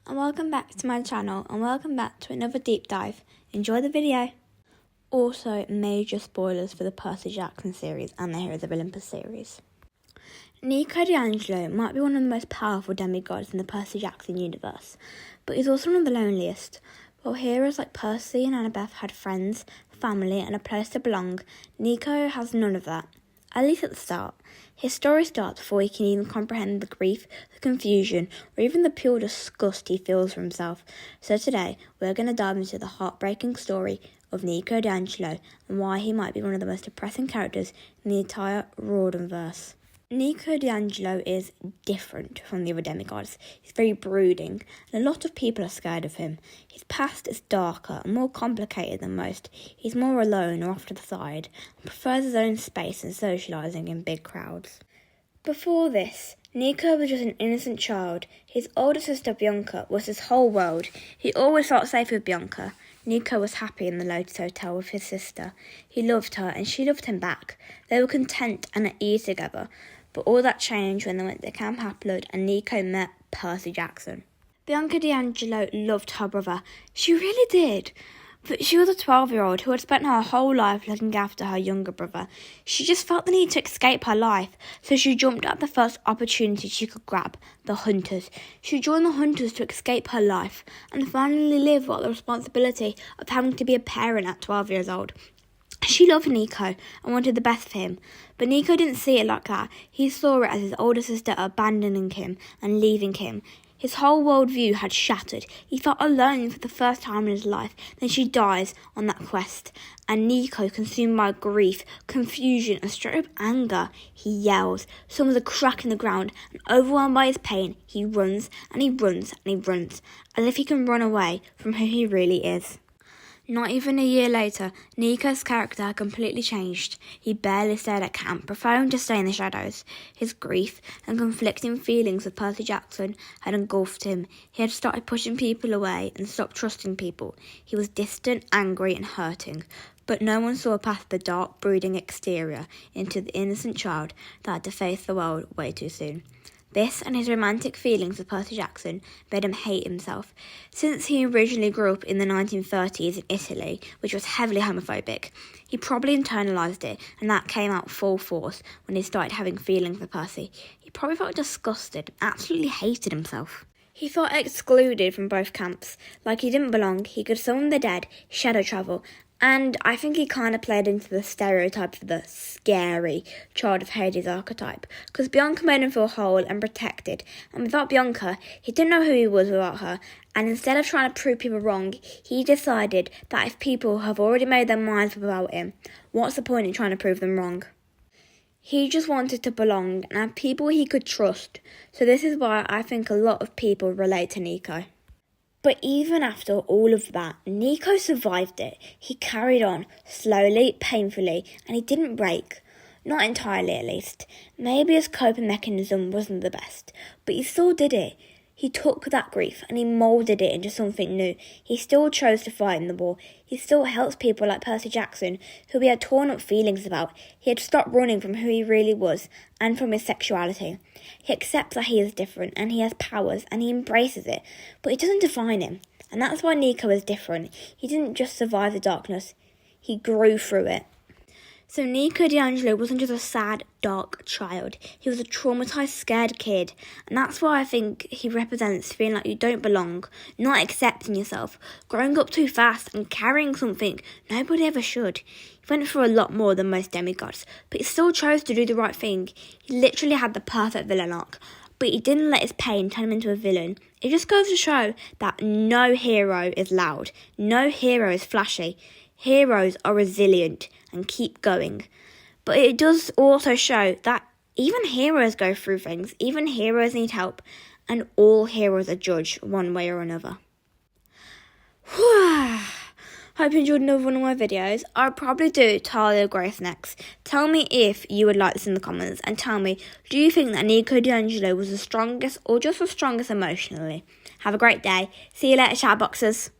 and welcome back to my channel and welcome back to another deep dive. Enjoy the video. Also, major spoilers for the Percy Jackson series and the Heroes of Olympus series. Nico di Angelo might be one of the most powerful demigods in the Percy Jackson universe, but he's also one of the loneliest. While heroes like Percy and Annabeth had friends, family and a place to belong, Nico has none of that. At least at the start. His story starts before he can even comprehend the grief, the confusion, or even the pure disgust he feels for himself. So today, we're going to dive into the heartbreaking story of Nico di Angelo and why he might be one of the most depressing characters in the entire Rawdonverse. Nico di Angelo is different from the other demigods. He's very brooding, and a lot of people are scared of him. His past is darker and more complicated than most. He's more alone or off to the side, and prefers his own space and socialising in big crowds. Before this, Nico was just an innocent child. His older sister Bianca was his whole world. He always felt safe with Bianca. Nico was happy in the Lotus Hotel with his sister. He loved her and she loved him back. They were content and at ease together. But all that changed when they went to Camp Half-Blood and Nico met Percy Jackson. Bianca di Angelo loved her brother. She really did. But she was a 12-year-old who had spent her whole life looking after her younger brother. She just felt the need to escape her life, so she jumped at the first opportunity she could grab, the Hunters. She joined the Hunters to escape her life and finally live without the responsibility of having to be a parent at 12 years old. She loved Nico and wanted the best for him, but Nico didn't see it like that. He saw it as his older sister abandoning him and leaving him. His whole worldview had shattered. He felt alone for the first time in his life. Then she dies on that quest, and Nico, consumed by grief, confusion and straight up anger, he yells. Someone's a crack in the ground, and overwhelmed by his pain, he runs and he runs and he runs, as if he can run away from who he really is. Not even a year later, Nico's character had completely changed. He barely stayed at camp, preferring to stay in the shadows. His grief and conflicting feelings with Percy Jackson had engulfed him. He had started pushing people away and stopped trusting people. He was distant, angry and hurting. But no one saw past the dark, brooding exterior into the innocent child that had to face the world way too soon. This and his romantic feelings with Percy Jackson made him hate himself. Since he originally grew up in the 1930s in Italy, which was heavily homophobic, he probably internalised it, and that came out full force when he started having feelings for Percy. He probably felt disgusted, absolutely hated himself. He felt excluded from both camps, like he didn't belong. He could summon the dead, shadow travel, and I think he kind of played into the stereotype of the scary child of Hades archetype, because Bianca made him feel whole and protected, and without Bianca, he didn't know who he was without her, and instead of trying to prove people wrong, he decided that if people have already made their minds up about him, what's the point in trying to prove them wrong? He just wanted to belong and have people he could trust, so this is why I think a lot of people relate to Nico. But even after all of that, Nico survived it. He carried on, slowly, painfully, and he didn't break. Not entirely, at least. Maybe his coping mechanism wasn't the best, but he still did it. He took that grief and he moulded it into something new. He still chose to fight in the war. He still helps people like Percy Jackson, who he had torn up feelings about. He had stopped running from who he really was and from his sexuality. He accepts that he is different and he has powers and he embraces it, but it doesn't define him. And that's why Nico is different. He didn't just survive the darkness, he grew through it. So Nico di Angelo wasn't just a sad, dark child. He was a traumatised, scared kid. And that's why I think he represents feeling like you don't belong, not accepting yourself, growing up too fast and carrying something nobody ever should. He went through a lot more than most demigods, but he still chose to do the right thing. He literally had the perfect villain arc, but he didn't let his pain turn him into a villain. It just goes to show that no hero is loud, no hero is flashy. Heroes are resilient and keep going. But it does also show that even heroes go through things, even heroes need help, and all heroes are judged one way or another. Hope you enjoyed another one of my videos. I'll probably do Talia Grace next. Tell me if you would like this in the comments, and tell me, do you think that Nico di Angelo was the strongest or just the strongest emotionally? Have a great day. See you later, chatboxers.